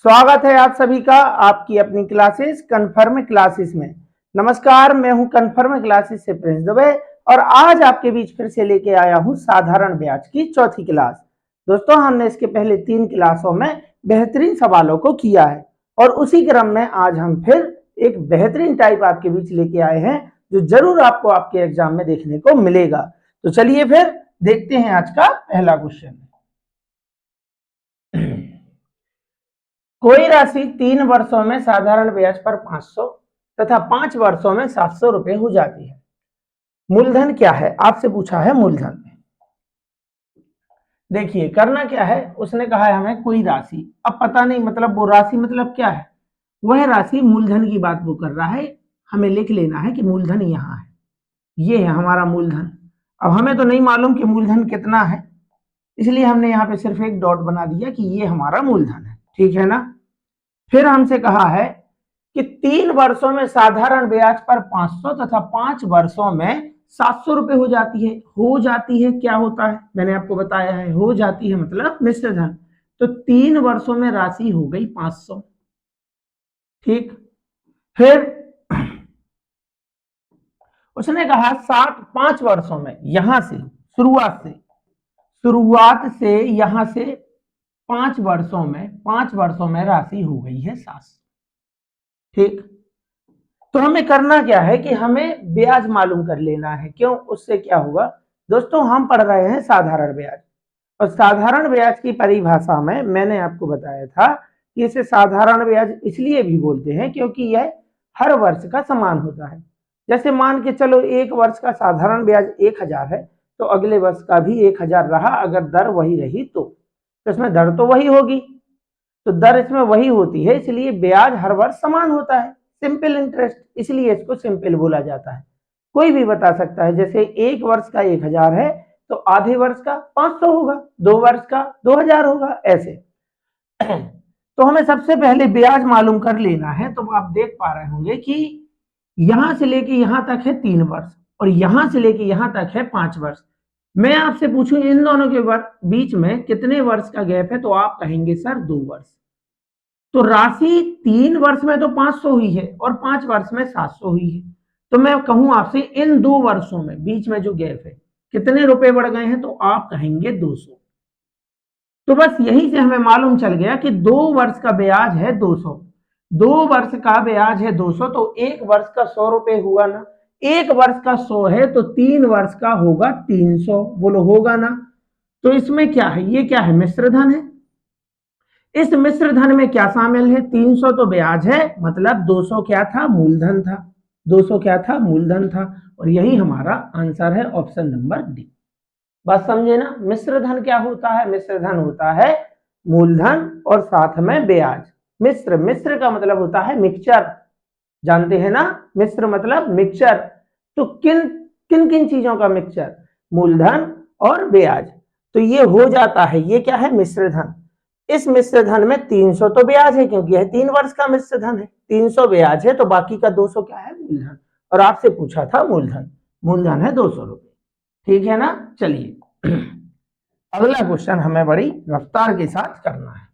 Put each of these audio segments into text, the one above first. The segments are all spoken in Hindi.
स्वागत है आप सभी का आपकी अपनी क्लासेस कन्फर्म क्लासेस में। नमस्कार, मैं हूं कन्फर्म क्लासेस से प्रिंस दुबे और आज आपके बीच फिर से लेके आया हूं साधारण ब्याज की चौथी क्लास। दोस्तों, हमने इसके पहले 3 क्लासों में बेहतरीन सवालों को किया है और उसी क्रम में आज हम फिर एक बेहतरीन टाइप आपके बीच लेके आए हैं जो जरूर आपको आपके एग्जाम में देखने को मिलेगा। तो चलिए फिर देखते हैं आज का पहला क्वेश्चन। कोई राशि 3 वर्षों में साधारण ब्याज पर 500 तथा 5 वर्षों में 700 रुपए हो जाती है। मूलधन क्या है? आपसे पूछा है मूलधन। देखिए करना क्या है, उसने कहा है हमें कोई राशि। अब पता नहीं मतलब वो राशि मतलब क्या है, वह राशि मूलधन की बात वो कर रहा है। हमें लिख लेना है कि मूलधन यहाँ है, ये है हमारा मूलधन। अब हमें तो नहीं मालूम कि मूलधन कितना है, इसलिए हमने यहाँ पे सिर्फ एक डॉट बना दिया कि ये हमारा मूलधन है। ठीक है ना। फिर हमसे कहा है कि 3 वर्षों में साधारण ब्याज पर 500 तथा 5 वर्षों में 700 रुपए हो जाती है। हो जाती है क्या होता है, मैंने आपको बताया है, हो जाती है मतलब मिश्र धन। तो 3 वर्षों में राशि हो गई 500। ठीक। फिर उसने कहा 5 वर्षों में, यहां से शुरुआत से यहां से 5 वर्षों में राशि हो गई है 700। ठीक। तो हमें करना क्या है कि हमें ब्याज मालूम कर लेना है। क्यों? उससे क्या होगा दोस्तों, हम पढ़ रहे हैं साधारण ब्याज और साधारण ब्याज की परिभाषा में मैंने आपको बताया था कि इसे साधारण ब्याज इसलिए भी बोलते हैं क्योंकि यह हर वर्ष का समान होता है। जैसे मान के चलो एक वर्ष का साधारण ब्याज 1000 है तो अगले वर्ष का भी 1000 रहा, अगर दर वही रही तो इसमें दर तो वही होगी, तो दर इसमें वही होती है, इसलिए ब्याज हर वर्ष समान होता है। सिंपल इंटरेस्ट, इसलिए इसको सिंपल बोला जाता है। कोई भी बता सकता है, जैसे एक वर्ष का 1000 है तो आधे वर्ष का 500 होगा, 2 वर्ष का 2000 होगा, ऐसे। तो हमें सबसे पहले ब्याज मालूम कर लेना है। तो आप देख पा रहे होंगे कि यहां से लेके यहां तक है 3 वर्ष और यहां से लेके यहां तक है 5 वर्ष। मैं आपसे पूछूं इन दोनों के बीच में कितने वर्ष का गैप है, तो आप कहेंगे सर 2 वर्ष। तो राशि 3 वर्ष में तो 500 हुई है और 5 वर्ष में 700 हुई है। तो मैं कहूं आपसे इन 2 वर्षों में बीच में जो गैप है कितने रुपए बढ़ गए हैं, तो आप कहेंगे 200। तो बस यहीं से हमें मालूम चल गया कि 2 वर्ष का ब्याज है 200। 2 वर्ष का ब्याज है 200, तो एक वर्ष का 100 रुपए हुआ ना। एक वर्ष का 100 है तो 3 वर्ष का होगा 300। बोलो होगा ना। तो इसमें क्या है, ये क्या है, मिश्र धन है। इस मिश्र धन में क्या शामिल है, 300 तो ब्याज है, मतलब 200 क्या था, मूलधन था। 200 क्या था, मूलधन था। और यही हमारा आंसर है, ऑप्शन नंबर डी। बात समझे ना। मिश्र धन क्या होता है, मिश्र धन होता है मूलधन और साथ में ब्याज। मिश्र का मतलब होता है मिक्सचर, जानते हैं ना, मिश्र मतलब मिक्सचर। तो किन किन किन चीजों का मिक्सचर, मूलधन और ब्याज। तो ये हो जाता है, ये क्या है, मिश्र धन। इस मिश्र धन में 300 तो ब्याज है क्योंकि यह 3 वर्ष का मिश्र धन है। 300 ब्याज है तो बाकी का 200 क्या है, मूलधन। और आपसे पूछा था मूलधन, मूलधन है 200 रुपए। ठीक है ना। चलिए अगला क्वेश्चन हमें बड़ी रफ्तार के साथ करना है।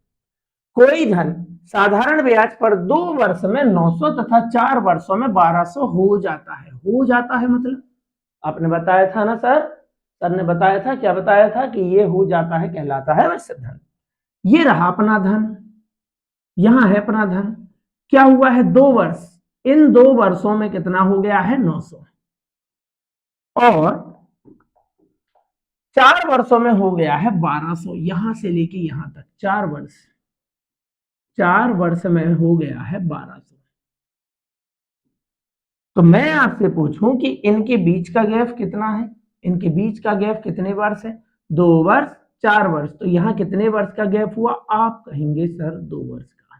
कोई धन साधारण ब्याज पर 2 वर्ष में 900 तथा 4 वर्षों में 1200 हो जाता है। हो जाता है मतलब आपने बताया था ना सर ने बताया था, क्या बताया था कि ये हो जाता है कहलाता है मिश्र धन। ये रहा अपना धन, यहां है अपना धन। क्या हुआ है, 2 वर्ष, इन 2 वर्षों में कितना हो गया है, 900। और 4 वर्षों में हो गया है 1200, यहां से लेके यहां तक 4 वर्ष। 4 वर्ष में हो गया है 1200। तो मैं आपसे पूछूं कि इनके बीच का गैप कितना है, इनके बीच का गैप कितने वर्ष है, 2 वर्ष 4 वर्ष। तो यहां कितने वर्ष का गैप हुआ, आप कहेंगे सर 2 वर्ष का।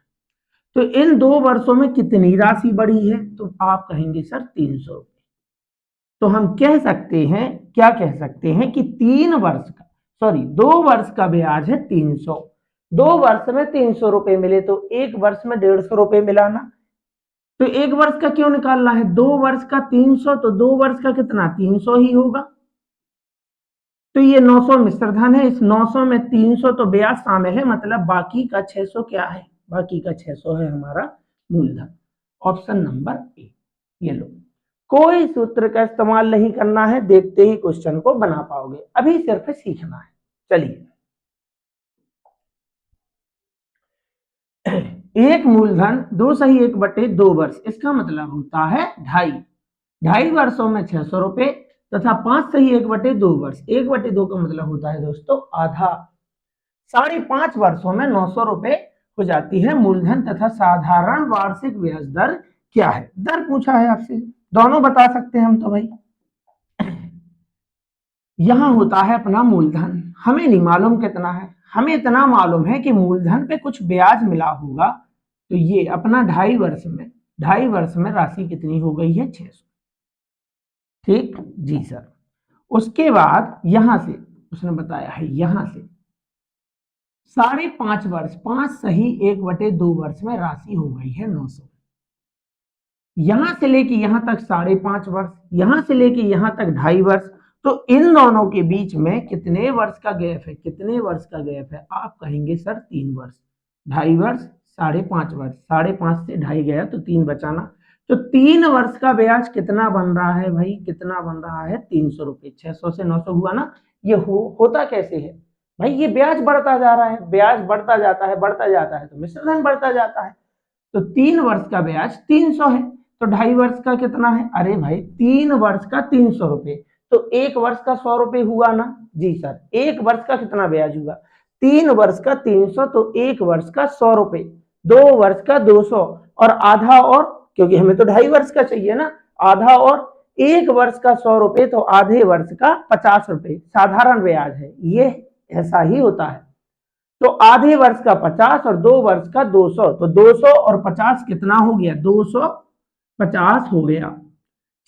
तो इन 2 वर्षों में कितनी राशि बढ़ी है, तो आप कहेंगे सर 300 रुपए। तो हम कह सकते हैं, क्या कह सकते हैं कि 2 वर्ष का ब्याज है 300। 2 वर्ष में 300 रुपए मिले तो एक वर्ष में 150 रुपए मिला ना। तो एक वर्ष का क्यों निकालना है, 2 वर्ष का 300, तो 2 वर्ष का कितना, 300 ही होगा। तो ये 900 मिश्र धन है, इस 900 में 300 तो ब्याज शामिल है, मतलब बाकी का 600 क्या है, बाकी का 600 है हमारा मूलधन। Option number A. ये लो, कोई सूत्र का इस्तेमाल नहीं करना है, देखते ही क्वेश्चन को बना पाओगे, अभी सिर्फ सीखना है। चलिए, एक मूलधन 2 वर्ष, इसका मतलब होता है 2.5 वर्षों में 600 रुपए तथा 5 वर्ष, 1/2 का मतलब होता है दोस्तों आधा। 5.5 वर्षों में 900 रुपए हो जाती है मूलधन तथा साधारण वार्षिक ब्याज दर क्या है? दर पूछा है आपसे, दोनों बता सकते हैं हम तो भाई। यहां होता है अपना मूलधन, हमें नहीं मालूम कितना है, हमें इतना मालूम है कि मूलधन पे कुछ ब्याज मिला होगा, तो ये अपना 2.5 वर्ष में राशि कितनी हो गई है? 600। ठीक जी सर। उसके बाद यहां से उसने बताया है, यहां से 5.5 वर्ष, 5 सही 1/2 वर्ष में राशि हो गई है 900। यहां से लेके यहां तक 5.5 वर्ष, यहां से लेके यहां तक 2.5 वर्ष, तो इन दोनों के बीच में कितने वर्ष का गैप है? कितने वर्ष का गैप है? आप कहेंगे सर 3 वर्ष। 2.5 वर्ष, 5.5 वर्ष, 5.5 से 2.5 गया तो 3 बचाना, तो 3 वर्ष का ब्याज कितना बन रहा है भाई? कितना बन रहा है? 300 रुपए। 600 से 900 हुआ ना? ये होता कैसे है भाई? ये ब्याज बढ़ता जा रहा है, ब्याज बढ़ता जाता है, बढ़ता जाता है तो मिश्रधन बढ़ता जाता है। तो 3 वर्ष का ब्याज 300 है, तो 2.5 वर्ष का कितना है? अरे भाई 3 वर्ष का 300 रुपए, तो 1 वर्ष का 100 रुपए हुआ ना? जी सर। 1 वर्ष का कितना ब्याज हुआ? 3 वर्ष का 300, तो 1 वर्ष का 100 रुपए, 2 वर्ष का 200 और आधा, और क्योंकि हमें तो 2.5 वर्ष का चाहिए ना, आधा और 1 वर्ष का 100 रुपए, तो आधे वर्ष का 50 रुपए साधारण ब्याज है। ये ऐसा ही होता है। तो आधे वर्ष का 50 और 2 वर्ष का 200, तो 200 और 50 कितना हो गया? 250 हो गया।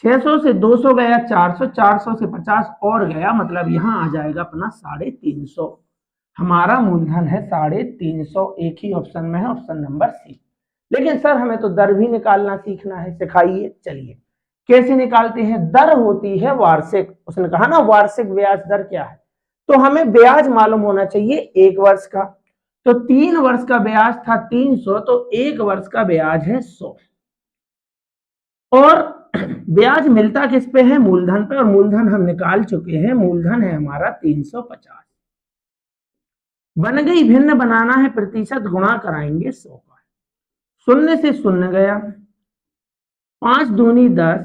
600 से 200 गया 400, 400 से 50 और गया, मतलब यहां आ जाएगा अपना 350। हमारा मूलधन है 350, एक ही ऑप्शन में है, ऑप्शन नंबर सी। लेकिन सर हमें तो दर भी निकालना सीखना है, सिखाइए। चलिए, कैसे निकालते हैं? दर होती है वार्षिक, उसने कहा ना वार्षिक ब्याज दर क्या है, तो हमें ब्याज मालूम होना चाहिए 1 वर्ष का, तो 3 वर्ष का ब्याज था 300, तो 1 वर्ष का ब्याज है 100, और ब्याज मिलता किस पे है? मूलधन पे, और मूलधन हम निकाल चुके हैं, मूलधन है हमारा 350। बन गई भिन्न, बनाना है प्रतिशत, गुणा कराएंगे 100 का, 0 से 0 गया, 5 दूनी 10,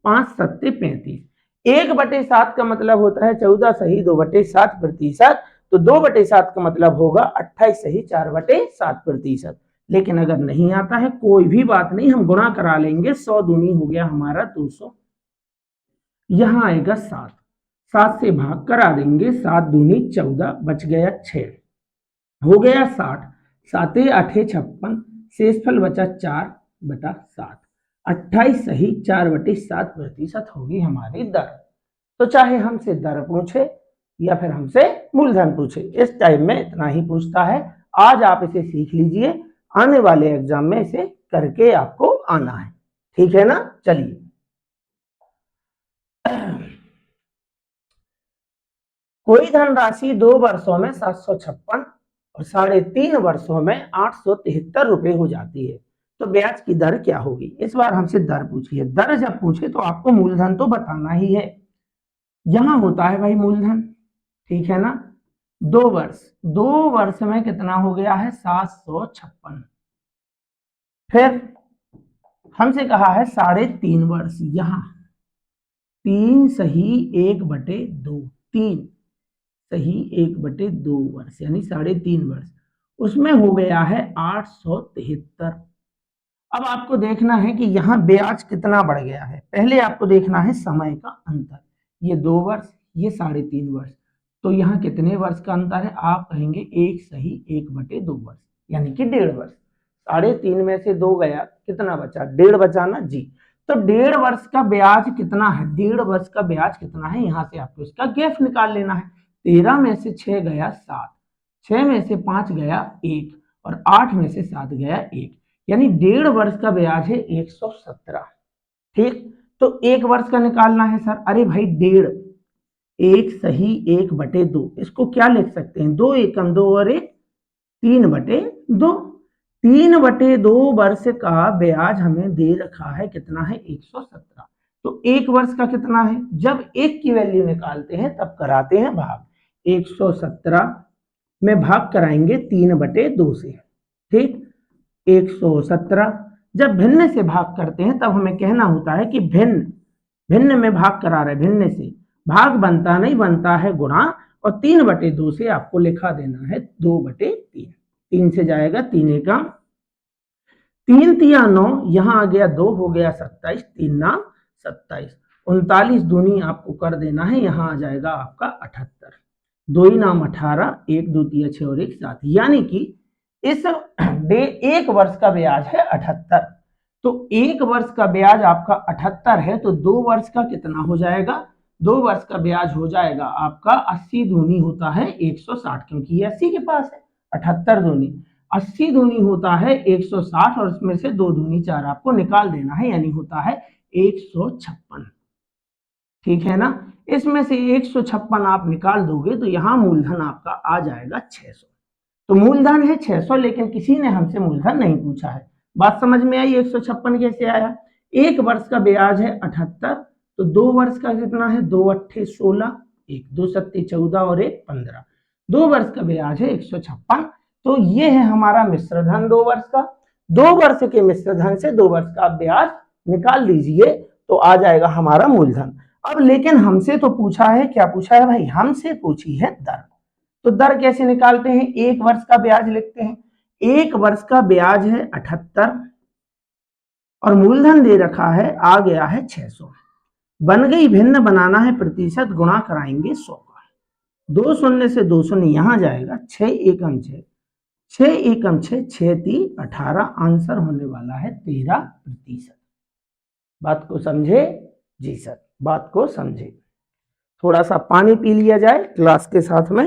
5 सत्ते 35, 1/7 का मतलब होता है 14 सही 2/7 प्रतिशत, तो 2/7 का मतलब होगा 28 सही 4/7 प्रतिशत। लेकिन अगर नहीं आता है कोई भी बात नहीं, हम गुणा करा लेंगे, 100 दूनी हो गया हमारा 200, यहां आएगा 7, 7 से भाग करा देंगे, 7 दूनी 14, बच गया 6, हो गया 60, 7 8 56, शेषफल बचा 4/7, 28 सही 4/7 प्रतिशत होगी हमारी दर। तो चाहे हमसे दर पूछे या फिर हमसे मूलधन पूछे, इस टाइम में इतना ही पूछता है। आज आप इसे सीख लीजिए, आने वाले एग्जाम में इसे करके आपको आना है, ठीक है ना? चलिए, कोई धनराशि 2 वर्षों में 756 और 3.5 वर्षों में 873 रुपए हो जाती है, तो ब्याज की दर क्या होगी? इस बार हमसे दर पूछी है। दर जब पूछे तो आपको मूलधन तो बताना ही है। यहां होता है भाई मूलधन, ठीक है ना? 2 वर्ष में कितना हो गया है? 756। फिर हमसे कहा है 3.5 वर्ष, यहां 3 सही 1/2, 3 सही 1/2 वर्ष, यानी 3.5 वर्ष, उसमें हो गया है 873। अब आपको देखना है कि यहाँ ब्याज कितना बढ़ गया है, पहले आपको देखना है समय का अंतर, ये 2 वर्ष, ये 3.5 वर्ष, तो यहाँ कितने वर्ष का अंतर है? आप कहेंगे 1 सही 1/2 वर्ष, यानी कि 1.5 वर्ष। 3.5 में से 2 गया, कितना बचा? 1.5 बचा ना जी। तो 1.5 वर्ष का ब्याज कितना है? 1.5 वर्ष का ब्याज कितना है? यहाँ से आपको इसका गैप निकाल लेना है। 13 में से 6 गया 7, 6 में से 5 गया 1, और 8 में से 7 गया 1, यानी 1.5 वर्ष का ब्याज है 117। ठीक, तो 1 वर्ष का निकालना है सर। अरे भाई 1.5, 1 सही 1/2, इसको क्या लिख सकते हैं? 2 एकम 2 और 1 3/2, 3/2 वर्ष का ब्याज हमें दे रखा है, कितना है 117। तो 1 वर्ष का कितना है, जब 1 की वैल्यू निकालते हैं तब कराते हैं भाग, 117 में भाग कराएंगे 3/2 से, ठीक। 117 जब भिन्न से भाग करते हैं तब हमें कहना होता है कि भिन्न, भिन्न में भाग करा रहे, भिन्न से भाग बनता नहीं, बनता है गुणा, और 3/2 से आपको लिखा देना है 2/3। 3 से जाएगा 3 एकम 3 तिया 9, यहाँ आ गया 2 हो गया 27, 3 नाम 27, 39 दूनी आपको कर देना है, यहाँ आ जाएगा आपका 78, 2 नाम 18, 1 2 तिया 6 और 1 7, यानी कि इस डे 1 वर्ष का ब्याज है 78। तो 1 वर्ष का ब्याज आपका 78 है, तो 2 वर्ष का कितना हो जाएगा, 2 वर्ष का ब्याज हो जाएगा आपका 80 दूनी होता है 160, क्योंकि ये 80 के पास है, 78 दूनी 80 दूनी होता है 160, और इसमें से 2 दूनी 4 आपको निकाल देना है, यानी होता है 156, ठीक है ना। इसमें से 156 आप निकाल दोगे तो यहाँ मूलधन आपका आ जाएगा 600। तो मूलधन है 600, लेकिन किसी ने हमसे मूलधन नहीं पूछा है। बात समझ में आई, 156 कैसे आया। 1 वर्ष का ब्याज है 78, तो 2 वर्ष का कितना है, 2 अट्ठे 16, 1 2 सत्ते 14 और 1 15, 2 वर्ष का ब्याज है 156। तो ये है हमारा मिश्र धन 2 वर्ष का। 2 वर्ष के मिश्र धन से 2 वर्ष का ब्याज निकाल लीजिए, तो आ जाएगा हमारा मूलधन। अब लेकिन हमसे तो पूछा है, क्या पूछा है भाई, हमसे पूछी है दर। तो दर कैसे निकालते हैं, 1 वर्ष का ब्याज लिखते हैं, 1 वर्ष का ब्याज है 78 और मूलधन दे रखा है, आ गया है 600, बन गई भिन्न, बनाना है प्रतिशत, गुणा कराएंगे 100 का, 2 शून्य से 2 शून्य यहाँ जाएगा, 6 एकम 6, 6 एकम 6, 6 3 18, आंसर होने वाला है 13%। बात को समझे, जी सर, बात को समझे। थोड़ा सा पानी पी लिया जाए क्लास के साथ में।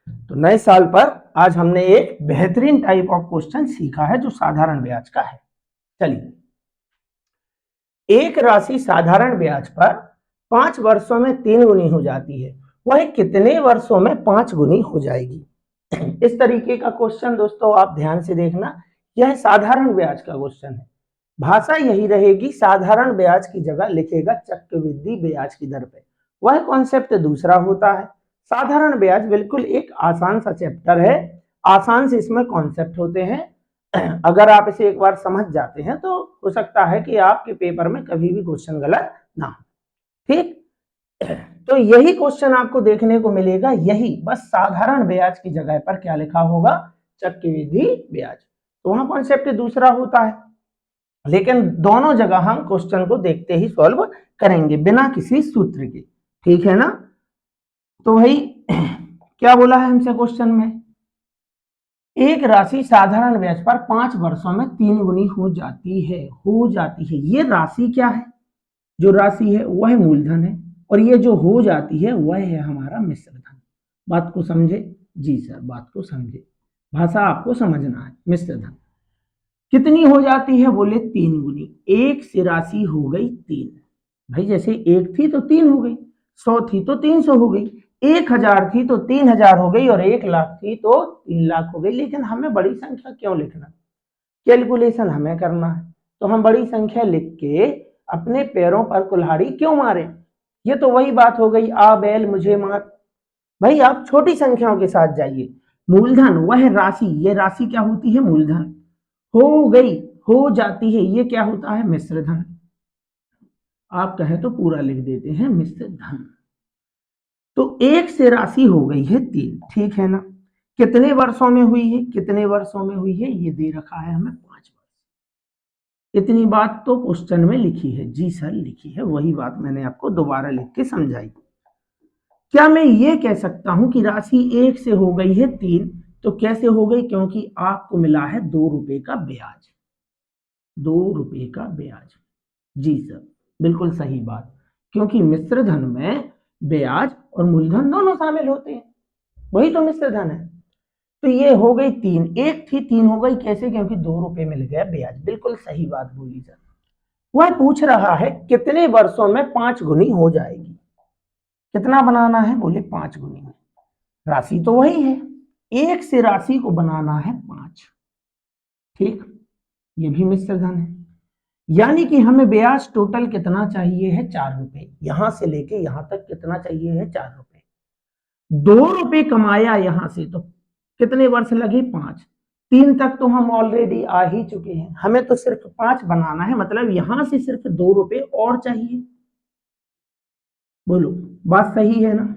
तो नए साल पर आज हमने एक बेहतरीन टाइप ऑफ क्वेश्चन सीखा है जो साधारण ब्याज का है। चलिए, एक राशि साधारण ब्याज पर 5 वर्षों में 3 गुनी हो जाती है, वह कितने वर्षों में 5 गुनी हो जाएगी। इस तरीके का क्वेश्चन दोस्तों आप ध्यान से देखना, यह साधारण ब्याज का क्वेश्चन है। भाषा यही रहेगी, साधारण ब्याज की जगह लिखेगा चक्रवृद्धि ब्याज की दर पे, वह कॉन्सेप्ट दूसरा होता है। साधारण ब्याज बिल्कुल एक आसान सा चैप्टर है, आसान से इसमें कॉन्सेप्ट होते हैं। अगर आप इसे एक बार समझ जाते हैं तो हो सकता है कि आपके पेपर में कभी भी क्वेश्चन गलत ना हो, ठीक। तो यही क्वेश्चन आपको देखने को मिलेगा, यही बस साधारण ब्याज की जगह पर क्या लिखा होगा, चक्रवृद्धि ब्याज। तो वहां कॉन्सेप्ट दूसरा होता है, लेकिन दोनों जगह हम क्वेश्चन को देखते ही सॉल्व करेंगे बिना किसी सूत्र के, ठीक है ना। तो भाई क्या बोला है हमसे क्वेश्चन में, एक राशि साधारण ब्याज पर 5 वर्षों में 3 गुनी हो जाती है, हो जाती है। ये राशि क्या है, जो राशि है वह मूलधन है, और ये जो हो जाती है वह है हमारा मिश्र धन। बात को समझे, जी सर, बात को समझे, भाषा आपको समझना है। मिश्र धन कितनी हो जाती है, बोले 3 गुनी। 1 से राशि हो गई 3, भाई जैसे 1 थी तो 3 हो गई, 100 थी तो 300 हो गई, 1000 थी तो 3000 हो गई, और 1 लाख थी तो 3 लाख हो गई। लेकिन हमें बड़ी संख्या क्यों लिखना, कैलकुलेशन हमें करना है, तो हम बड़ी संख्या लिख के अपने पैरों पर कुल्हाड़ी क्यों मारे। ये तो वही बात हो गई, आ बैल मुझे मार। भाई आप छोटी संख्याओं के साथ जाइए। मूलधन वह राशि, ये राशि क्या होती है, मूलधन। हो गई, हो जाती है, ये क्या होता है, मिश्र धन। आप कहें तो पूरा लिख देते हैं मिश्र धन। तो 1 से राशि हो गई है 3, ठीक है ना। कितने वर्षों में हुई है, कितने वर्षों में हुई है, ये दे रखा है हमें 5 वर्ष। इतनी बात तो क्वेश्चन में लिखी है, जी सर लिखी है, वही बात मैंने आपको दोबारा लिख के समझाई। क्या मैं ये कह सकता हूं कि राशि 1 से हो गई है 3, तो कैसे हो गई, क्योंकि आपको मिला है 2 रुपए का ब्याज, 2 रुपए का ब्याज। जी सर, बिल्कुल सही बात, क्योंकि मिश्र धन में ब्याज और मूलधन दोनों शामिल होते हैं, वही तो मिश्र धन है। तो ये हो गई 3, 1 थी 3 हो गई, कैसे, क्योंकि 2 रुपए मिल गया ब्याज। बिल्कुल सही बात बोली सर। वह पूछ रहा है कितने वर्षों में 5 गुनी हो जाएगी, कितना बनाना है, बोले 5 गुनी। राशि तो वही है, 1 से राशि को बनाना है 5। ठीक, ये भी मिश्र धन है, यानी कि हमें ब्याज टोटल कितना चाहिए है 4 रुपए, यहां से लेके यहां तक कितना चाहिए है 4 रुपए। 2 रुपए कमाया यहां से तो कितने वर्ष लगे 5, 3 तक तो हम ऑलरेडी आ ही चुके हैं, हमें तो सिर्फ 5 बनाना है, मतलब यहां से सिर्फ 2 रुपए और चाहिए। बोलो बात सही है ना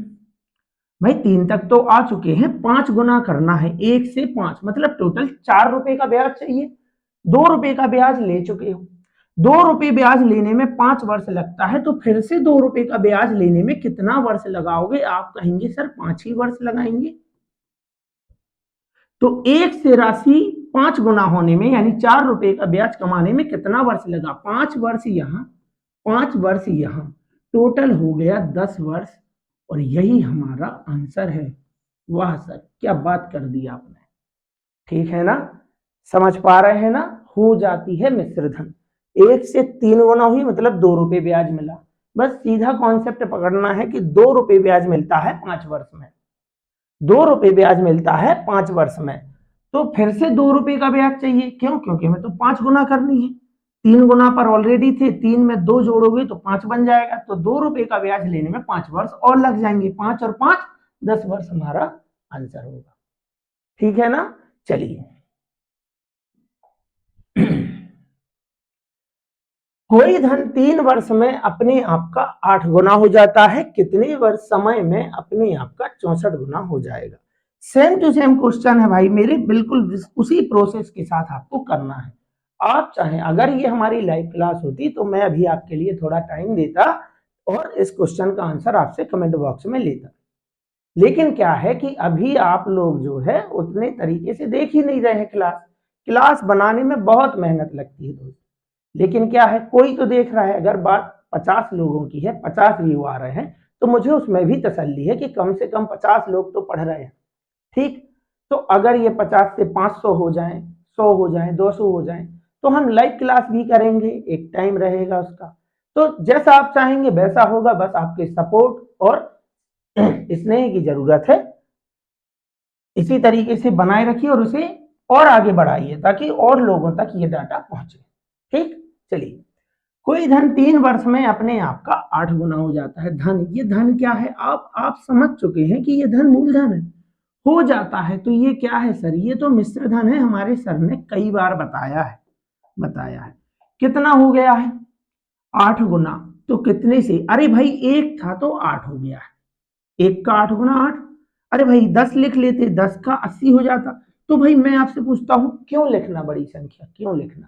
भाई, 3 तक तो आ चुके हैं, 5 गुना करना है 1 से 5, मतलब टोटल 4 रुपए का ब्याज चाहिए। 2 रुपए का ब्याज ले चुके हो, 2 रुपए ब्याज लेने में 5 वर्ष लगता है, तो फिर से 2 रुपए का ब्याज लेने में कितना वर्ष लगाओगे? आप कहेंगे सर 5 ही वर्ष लगाएंगे। तो 1 से राशि 5 गुना होने में, यानी 4 रुपए का ब्याज कमाने में कितना वर्ष लगा? 5 वर्ष यहां, 5 वर्ष यहां, टोटल हो गया 10 वर्ष, और यही हमारा आंसर है। वाह सर, क्या बात कर दी आपने। ठीक है ना, समझ पा रहे हैं ना? हो जाती है मिश्र धन, 1 से 3 गुना हुई, मतलब 2 रुपए ब्याज मिला। बस सीधा कॉन्सेप्ट पकड़ना है कि 2 रुपए ब्याज मिलता है 5 वर्ष में, 2 रुपए ब्याज मिलता है 5 वर्ष में, तो फिर से 2 रुपए का ब्याज चाहिए। क्यों? क्योंकि हमें तो 5 गुना करनी है, 3 गुना पर ऑलरेडी थे, 3 में 2 जोड़ोगे तो 5 बन जाएगा, तो 2 रुपए का ब्याज लेने में 5 वर्ष और लग जाएंगे, 5 और 5 10 वर्ष हमारा आंसर होगा। ठीक है ना? चलिए कोई धन 3 वर्ष में अपने आप का 8 गुना हो जाता है, कितने वर्ष समय में अपने आप का 64 गुना हो जाएगा? सेम टू सेम क्वेश्चन है भाई मेरे, बिल्कुल उसी प्रोसेस के साथ आपको करना है। आप चाहें, अगर ये हमारी लाइव क्लास होती तो मैं अभी आपके लिए थोड़ा टाइम देता और इस क्वेश्चन का आंसर आपसे कमेंट बॉक्स में लेता, लेकिन क्या है कि अभी आप लोग जो है उतने तरीके से देख ही नहीं रहे हैं क्लास। क्लास बनाने में बहुत मेहनत लगती है दोस्त, लेकिन क्या है, कोई तो देख रहा है। अगर बात 50 लोगों की है, 50 व्यू आ रहे हैं, तो मुझे उसमें भी तसल्ली है कि कम से कम 50 लोग तो पढ़ रहे हैं। ठीक, तो अगर ये 50 से 500 हो जाए, 100 हो जाए, 200 हो जाए, तो हम लाइव क्लास भी करेंगे, एक टाइम रहेगा उसका। तो जैसा आप चाहेंगे वैसा होगा, बस आपके सपोर्ट और स्नेह की जरूरत है। इसी तरीके से बनाए रखिए और उसे और आगे बढ़ाइए ताकि और लोगों तक ये डाटा पहुंचे। ठीक, चलिए, कोई धन 3 वर्ष में अपने आप का 8 गुना हो जाता है। धन, ये धन क्या है? आप समझ चुके हैं कि ये धन मूलधन है, हो जाता है। तो ये क्या है सर? ये तो मिश्र धन है, हमारे सर ने कई बार बताया है। कितना हो गया है? 8 गुना। तो कितने से? अरे भाई 1 था तो 8 हो गया है, 1 का 8 गुना 8। अरे भाई 10 लिख लेते, 10 का 80 हो जाता। तो भाई मैं आपसे पूछता हूं, क्यों लिखना बड़ी संख्या, क्यों लिखना?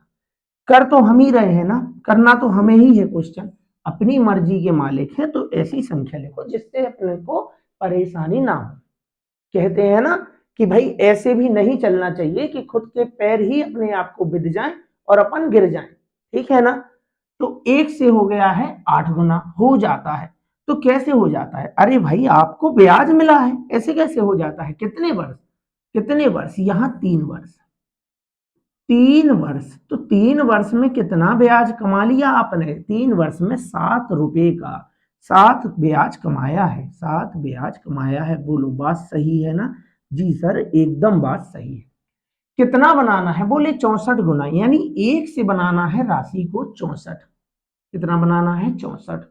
कर तो हम ही रहे हैं ना, करना तो हमें ही है क्वेश्चन, अपनी मर्जी के मालिक हैं, तो ऐसी संख्या लिखो जिससे अपने को परेशानी ना हो। कहते हैं ना कि भाई ऐसे भी नहीं चलना चाहिए कि खुद के पैर ही अपने आप को बिध जाएं और अपन गिर जाएं। ठीक है ना? तो 1 से हो गया है 8 गुना, हो जाता है। तो कैसे हो जाता है? अरे भाई आपको ब्याज मिला है, ऐसे कैसे हो जाता है? कितने वर्ष, कितने वर्ष? यहां 3 वर्ष, 3 वर्ष, तो 3 वर्ष में कितना ब्याज कमा लिया आपने? 3 वर्ष में 7 रुपए का 7 ब्याज कमाया है, 7 ब्याज कमाया है। बोलो बात सही है ना? जी सर, एकदम बात सही है। कितना बनाना है? बोले 64 गुना, यानी 1 से बनाना है राशि को 64। कितना बनाना है? 64।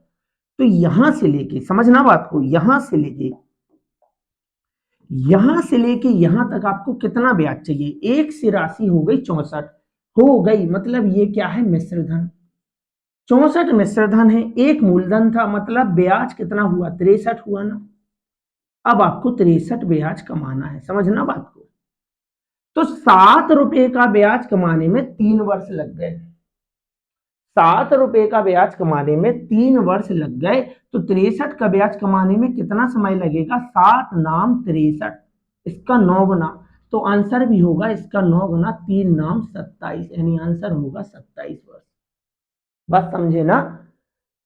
तो यहां से लेके, समझना बात को, यहां से लेके यहां तक आपको कितना ब्याज चाहिए? 1 से राशि हो गई 64, हो गई, मतलब ये क्या है? मिश्र धन। 64 मिश्र धन है, 1 मूलधन था, मतलब ब्याज कितना हुआ? 63 हुआ ना। अब आपको 63 ब्याज कमाना है, समझना बात को। तो 7 रुपए का ब्याज कमाने में 3 वर्ष लग गए, 7 रुपए का ब्याज कमाने में 3 वर्ष लग गए, तो 63 का ब्याज कमाने में कितना समय लगेगा? 7 नाम 63, इसका 9 गुना, तो आंसर भी होगा इसका 9 गुना, 3 नाम 27, यानी आंसर होगा 27 वर्ष। बस समझे ना?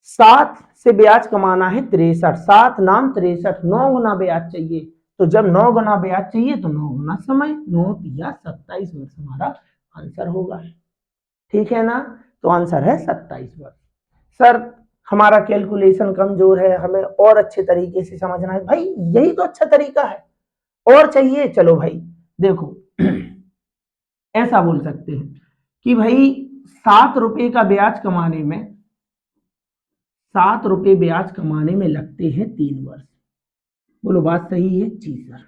7 से ब्याज कमाना है 63, 7 नाम 63, 9 गुना ब्याज चाहिए। तो जब 9 गुना ब्याज चाहिए तो 9 गुना समय, 9 या 27 वर्ष हमारा आंसर होगा। ठीक है ना? तो आंसर है 27 वर्ष। सर हमारा कैलकुलेशन कमजोर है, हमें और अच्छे तरीके से समझना है। भाई यही तो अच्छा तरीका है, और चाहिए, चलो भाई देखो ऐसा बोल सकते हैं कि भाई 7 रुपए का ब्याज कमाने में 7 रुपए ब्याज कमाने में लगते हैं 3 वर्ष। बोलो बात सही है जी सर।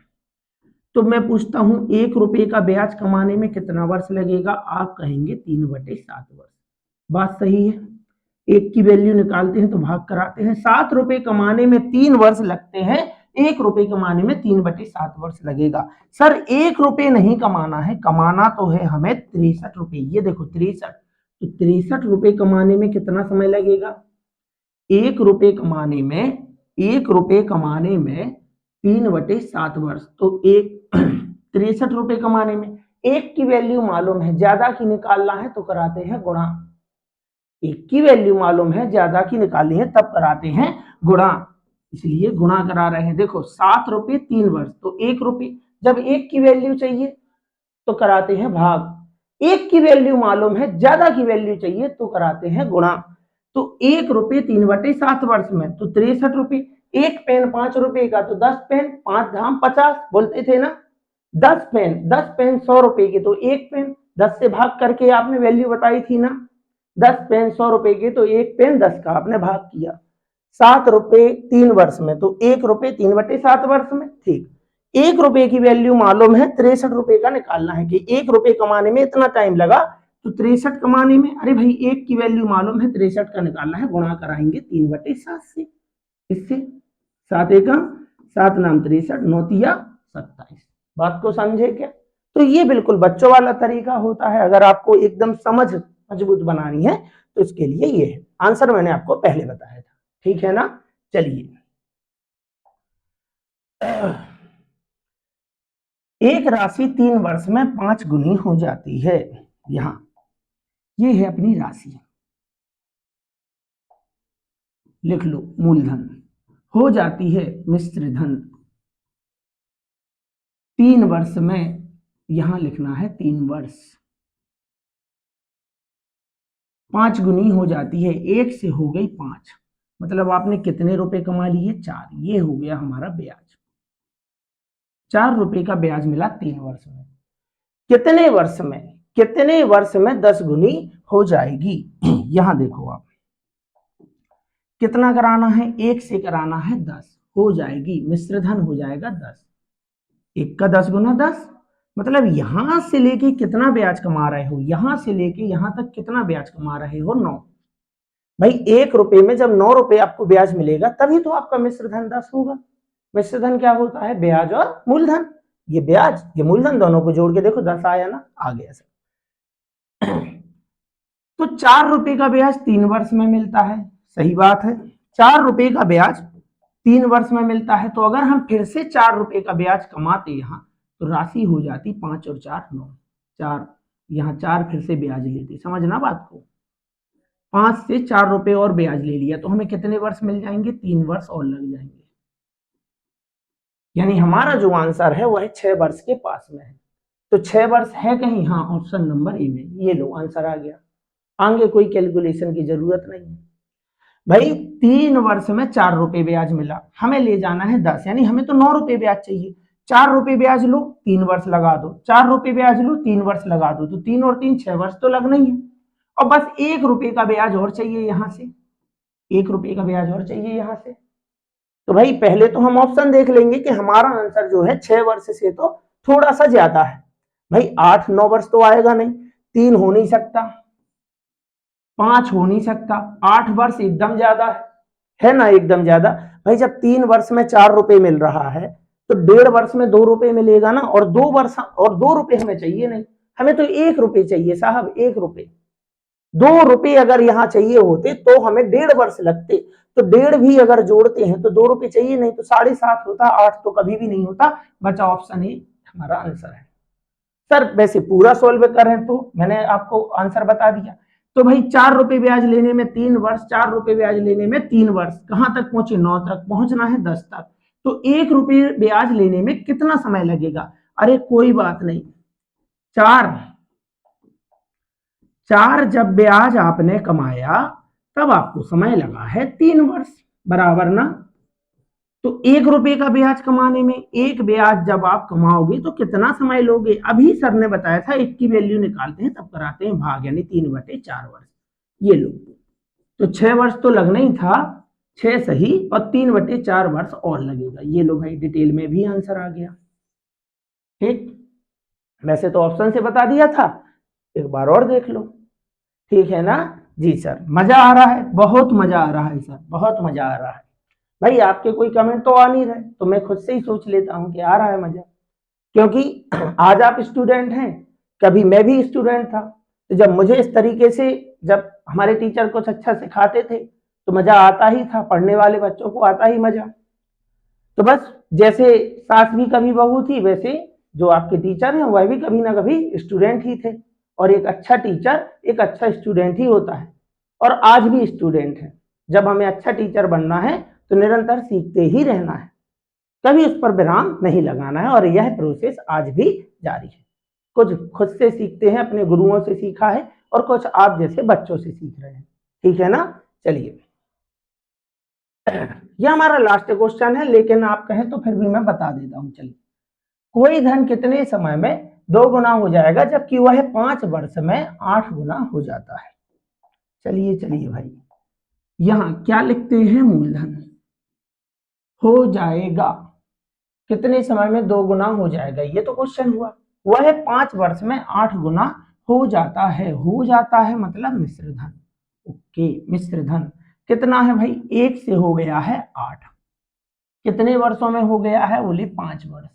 तो मैं पूछता हूं 1 रुपए का ब्याज कमाने में कितना वर्ष लगेगा, आप कहेंगे 3/7 वर्ष। बात सही है। एक की वैल्यू निकालते हैं तो भाग कराते हैं। 7 रुपए कमाने में 3 वर्ष लगते हैं, 1 रुपए कमाने में 3/7 वर्ष लगेगा। सर 1 रुपए नहीं कमाना है, कमाना तो है हमें 63 रुपए। ये देखो 63, तो 63 रुपए कमाने में कितना समय लगेगा, 1 रुपए कमाने में 3/7 वर्ष। तो एक 63 रुपए कमाने में, एक की वैल्यू मालूम है, ज्यादा की निकालना है तो कराते हैं गुणा। एक की वैल्यू मालूम है, ज्यादा की निकालनी है तब कराते हैं गुणा, इसलिए गुणा करा रहे हैं। देखो 7 रुपए 3 वर्ष, तो 1 रुपए। जब एक की वैल्यू चाहिए तो कराते हैं भाग, एक की वैल्यू मालूम है, ज्यादा की वैल्यू चाहिए तो कराते हैं गुणा। तो 1 रुपए 3/7 वर्ष में तो 63 रुपए। एक पेन 5 रुपए का तो 10 पेन, 5 धाम 50 बोलते थे ना। 10 पेन 100 रुपए के तो एक पेन, 10 से भाग करके आपने वैल्यू बताई थी ना। 10 पेन 100 रुपए के तो एक पेन 10 का आपने भाग किया। 7 रुपए 3 वर्ष में तो 1 रुपए 3/7 वर्ष में। ठीक, 1 रुपए की वैल्यू मालूम है, 63 रुपए का निकालना है कि 1 रुपए कमाने में इतना टाइम लगा, तो 63 कमाने में, अरे भाई एक की वैल्यू मालूम है, 63 का निकालना है, गुणा कराएंगे 3/7 से। इससे 7 एकम 7 नाम 63, 9 तिया 27। बात को समझे क्या। तो ये बिल्कुल बच्चों वाला तरीका होता है। अगर आपको एकदम समझ मजबूत बनानी है तो इसके लिए ये है आंसर, मैंने आपको पहले बताया था। ठीक है ना। चलिए, एक राशि 3 वर्ष में 5 गुनी हो जाती है। यहां ये है अपनी राशि, लिख लो मूलधन, हो जाती है मिश्र धन। 3 वर्ष में, यहां लिखना है 3 वर्ष, 5 गुनी हो जाती है, एक से हो गई 5, मतलब आपने कितने रुपए कमा लिए, 4। ये हो गया हमारा ब्याज, 4 रुपए का ब्याज मिला 3 वर्ष में। कितने वर्ष में 10 गुनी हो जाएगी। यहां देखो आप, कितना कराना है, 1 से कराना है 10, हो जाएगी मिश्र धन, हो जाएगा 10। 1 का 10 गुना 10, मतलब यहां से लेके कितना ब्याज कमा रहे हो, यहां से लेके यहां तक कितना ब्याज कमा रहे हो, 9। भाई 1 रुपए में जब 9 रुपए आपको ब्याज मिलेगा तभी तो आपका मिश्र धन 10 होगा। मिश्र धन क्या होता है, ब्याज और मूलधन। ये ब्याज ये मूलधन दोनों को जोड़ के देखो 10 आया ना, आ गया सर। तो 4 रुपए का ब्याज 3 वर्ष में मिलता है, सही बात है। 4 रुपए का ब्याज 3 वर्ष में मिलता है, तो अगर हम फिर से 4 रुपए का ब्याज कमाते यहाँ, तो राशि हो जाती 5 और 4 9, 4, यहाँ 4 फिर से ब्याज लेते, समझना बात को। 5 से 4 रुपए और ब्याज ले लिया तो हमें कितने वर्ष मिल जाएंगे, 3 वर्ष और लग जाएंगे। यानी हमारा जो आंसर है वह 6 वर्ष के पास में है। तो 6 वर्ष है कहीं, हाँ ऑप्शन नंबर ए में। ये लो आंसर आ गया, आगे कोई कैलकुलेशन की जरूरत नहीं है। भाई 3 वर्ष में 4 रुपए ब्याज मिला, हमें ले जाना है 10, यानी हमें तो 9 रुपए ब्याज चाहिए। 4 रुपए ब्याज लो, 3 वर्ष लगा दो, 4 रुपए ब्याज लो, 3 वर्ष लगा दो, तो 3 और 3 6 वर्ष तो लगना ही है। और बस 1 रुपए का ब्याज और चाहिए यहां से, 1 रुपए का ब्याज और चाहिए यहां से। तो भाई पहले तो हम ऑप्शन देख लेंगे कि हमारा आंसर जो है 6 वर्ष से तो थोड़ा सा ज्यादा है। भाई 8 9 वर्ष तो आएगा नहीं, 3 हो नहीं सकता, 5 हो नहीं सकता, 8 वर्ष एकदम ज्यादा है ना, एकदम ज्यादा। भाई जब 3 वर्ष में 4 रुपए मिल रहा है तो 1.5 वर्ष में 2 रुपए मिलेगा ना, और 2 वर्ष और 2 रुपए हमें चाहिए नहीं, हमें तो 1 रुपए चाहिए साहब, 1 रुपए। 2 रुपए अगर यहाँ चाहिए होते तो हमें 1.5 वर्ष लगते, तो 1.5 भी अगर जोड़ते हैं तो 2 रुपए चाहिए नहीं, तो 7.5 होता, 8 तो कभी भी नहीं होता। बचा ऑप्शन ए हमारा आंसर है। सर वैसे पूरा सोल्व करें तो मैंने आपको आंसर बता दिया। तो भाई 4 रुपए ब्याज लेने में 3 वर्ष, 4 रुपए ब्याज लेने में 3 वर्ष, कहां तक पहुंचे, 9 तक, पहुंचना है 10 तक। तो 1 रुपए ब्याज लेने में कितना समय लगेगा, अरे कोई बात नहीं, 4 जब ब्याज आपने कमाया तब आपको समय लगा है 3 वर्ष, बराबर ना। तो 1 रुपए का ब्याज कमाने में, एक ब्याज जब आप कमाओगे तो कितना समय लोगे? अभी सर ने बताया था 1 की वैल्यू निकालते हैं तब कराते हैं भाग, यानी 3/4 वर्ष। ये लो, तो 6 वर्ष तो लगना ही था, 6 सही, और 3/4 वर्ष और लगेगा। ये लो भाई, डिटेल में भी आंसर आ गया। ठीक, वैसे तो ऑप्शन से बता दिया था, एक बार और देख लो। ठीक है ना जी सर, मजा आ रहा है, बहुत मजा आ रहा है सर, बहुत मजा आ रहा है। भाई आपके कोई कमेंट तो आ नहीं रहे, तो मैं खुद से ही सोच लेता हूँ कि आ रहा है मजा, क्योंकि आज आप स्टूडेंट हैं, कभी मैं भी स्टूडेंट था। तो जब मुझे इस तरीके से, जब हमारे टीचर कुछ अच्छा सिखाते थे तो मजा आता ही था, पढ़ने वाले बच्चों को आता ही मजा। तो बस जैसे सास भी कभी बहू थी, वैसे जो आपके टीचर हैं वह भी कभी ना कभी स्टूडेंट ही थे, और एक अच्छा टीचर एक अच्छा स्टूडेंट ही होता है, और आज भी स्टूडेंट है। जब हमें अच्छा टीचर बनना है तो निरंतर सीखते ही रहना है, कभी उस पर विराम नहीं लगाना है, और यह प्रोसेस आज भी जारी है। कुछ खुद से सीखते हैं, अपने गुरुओं से सीखा है, और कुछ आप जैसे बच्चों से सीख रहे हैं। ठीक है ना, चलिए यह हमारा लास्ट क्वेश्चन है, लेकिन आप कहें तो फिर भी मैं बता देता हूं। चलिए, कोई धन कितने समय में 2 गुना हो जाएगा जबकि वह 5 वर्ष में 8 गुना हो जाता है? चलिए चलिए भाई, यहां क्या लिखते हैं? मूलधन हो जाएगा कितने समय में 2 गुना हो जाएगा, ये तो क्वेश्चन हुआ। वह 5 वर्ष में 8 गुना हो जाता है, हो जाता है मतलब मिश्र धन। ओके, मिश्र धन कितना है भाई? 1 से हो गया है 8, कितने वर्षों में हो गया है? बोले 5 वर्ष।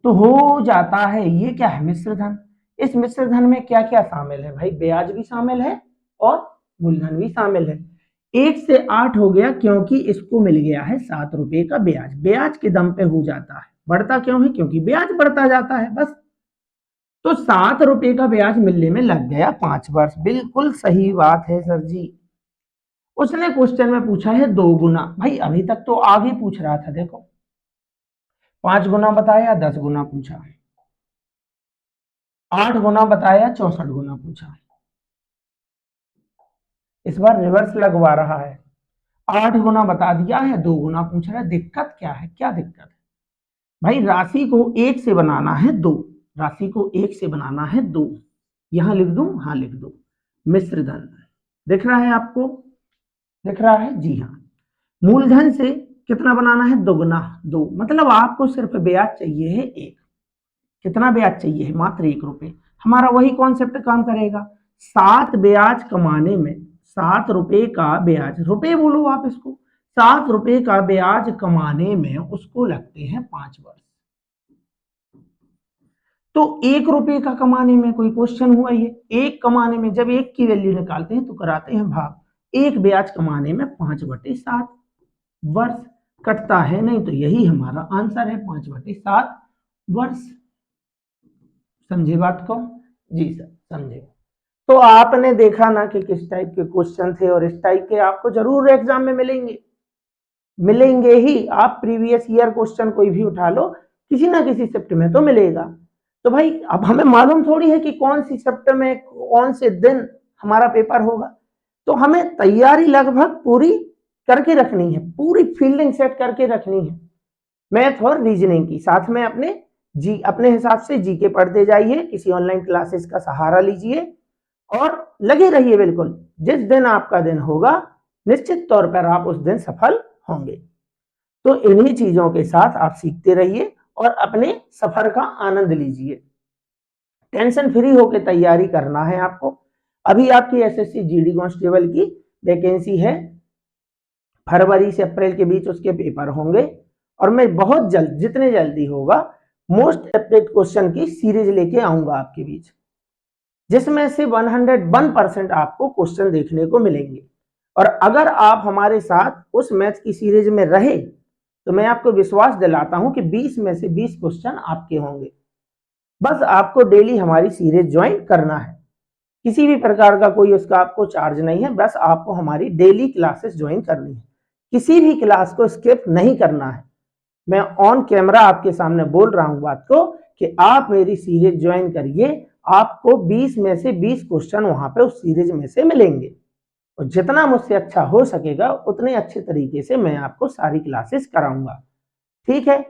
तो हो जाता है, ये क्या है? मिश्र धन। इस मिश्र धन में क्या क्या शामिल है भाई? ब्याज भी शामिल है और मूलधन भी शामिल है। 1 से 8 हो गया क्योंकि इसको मिल गया है 7 रुपए का ब्याज, ब्याज के दम पे हो जाता है। बढ़ता क्यों है? क्योंकि ब्याज बढ़ता जाता है, बस। तो 7 रुपए का ब्याज मिलने में लग गया 5 वर्ष। बिल्कुल सही बात है सर जी। उसने क्वेश्चन में पूछा है 2 गुना, भाई अभी तक तो आगे पूछ रहा था, देखो 5 गुना बताया, 10 गुना पूछा, 8 गुना बताया, 64 गुना पूछा। इस बार रिवर्स लगवा रहा है, 8 गुना बता दिया है, 2 गुना पूछ रहा है। दिक्कत क्या है? क्या दिक्कत है भाई? राशि को 1 से बनाना है 2, राशि को 1 से बनाना है 2। यहां लिख दूं? हाँ लिख दो। मिश्र धन दिख रहा है आपको? दिख रहा है जी हाँ। मूलधन से कितना बनाना है? दोगुना, 2। मतलब आपको सिर्फ ब्याज चाहिए है 1। कितना ब्याज चाहिए है? मात्र 1 रुपए। हमारा वही कॉन्सेप्ट काम करेगा। 7 ब्याज कमाने में, 7 रुपए का ब्याज, रुपए बोलो आप इसको, 7 रुपए का ब्याज कमाने में उसको लगते हैं 5 वर्ष। तो 1 रुपए का कमाने में कोई क्वेश्चन हुआ? ये 1 कमाने में, जब 1 की वैल्यू निकालते हैं तो कराते हैं भाग। 1 ब्याज कमाने में 5/7 वर्ष कटता है, नहीं तो यही हमारा आंसर है, 5/7 वर्ष। समझे बात को? जी सर समझे। तो आपने देखा ना कि किस टाइप के क्वेश्चन थे, और इस टाइप के आपको जरूर एग्जाम में मिलेंगे, मिलेंगे ही। आप प्रीवियस ईयर क्वेश्चन कोई भी उठा लो, किसी ना किसी शिफ्ट में तो मिलेगा। तो भाई अब हमें मालूम थोड़ी है कि कौन सी शिफ्ट में कौन से दिन हमारा पेपर होगा, तो हमें तैयारी लगभग पूरी करके रखनी है, पूरी फील्डिंग सेट करके रखनी है, मैथ और रीजनिंग की। साथ में अपने हिसाब से जीके पढ़ते जाइए, किसी ऑनलाइन क्लासेस का सहारा लीजिए और लगे रहिए बिल्कुल। जिस दिन आपका दिन होगा निश्चित तौर पर आप उस दिन सफल होंगे। तो इन्हीं चीजों के साथ आप सीखते रहिए और अपने सफर का आनंद लीजिए। टेंशन फ्री होकर तैयारी करना है आपको। अभी आपकी एसएससी जीडी कांस्टेबल की वैकेंसी है, फरवरी से अप्रैल के बीच उसके पेपर होंगे, और मैं बहुत जल्द, जितने जल्दी होगा, मोस्ट एप्टेड क्वेश्चन की सीरीज लेके आऊंगा आपके बीच, जिसमें से 101% आपको क्वेश्चन देखने को मिलेंगे। और अगर आप हमारे साथ उस मैथ की सीरीज में रहे तो मैं आपको विश्वास दिलाता हूं कि 20 में से 20 क्वेश्चन आपके होंगे। बस आपको डेली हमारी सीरीज ज्वाइन करना है, किसी भी प्रकार का कोई उसका आपको चार्ज नहीं है, बस आपको हमारी डेली क्लासेस ज्वाइन करनी है, किसी भी क्लास को स्किप नहीं करना है। मैं ऑन कैमरा आपके सामने बोल रहा हूं बात को कि आप मेरी सीरीज ज्वाइन करिए, आपको 20 में से 20 क्वेश्चन वहां पे उस सीरीज में से मिलेंगे। और जितना मुझसे अच्छा हो सकेगा उतने अच्छे तरीके से मैं आपको सारी क्लासेस कराऊंगा। ठीक है,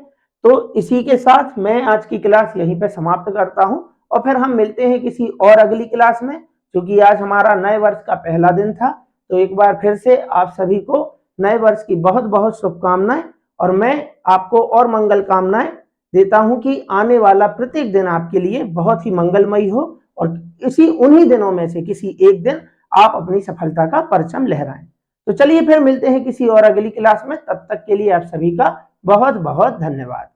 तो इसी के साथ मैं आज की क्लास यहीं पे समाप्त करता हूं और फिर हम मिलते हैं किसी और अगली क्लास में, क्योंकि आज हमारा नए वर्ष का पहला दिन था। तो एक बार फिर से आप सभी को नए वर्ष की बहुत बहुत शुभकामनाएं, और मैं आपको और मंगल कामनाएं देता हूं कि आने वाला प्रत्येक दिन आपके लिए बहुत ही मंगलमयी हो और इसी उन्हीं दिनों में से किसी एक दिन आप अपनी सफलता का परचम लहराएं। तो चलिए फिर मिलते हैं किसी और अगली क्लास में, तब तक के लिए आप सभी का बहुत बहुत धन्यवाद।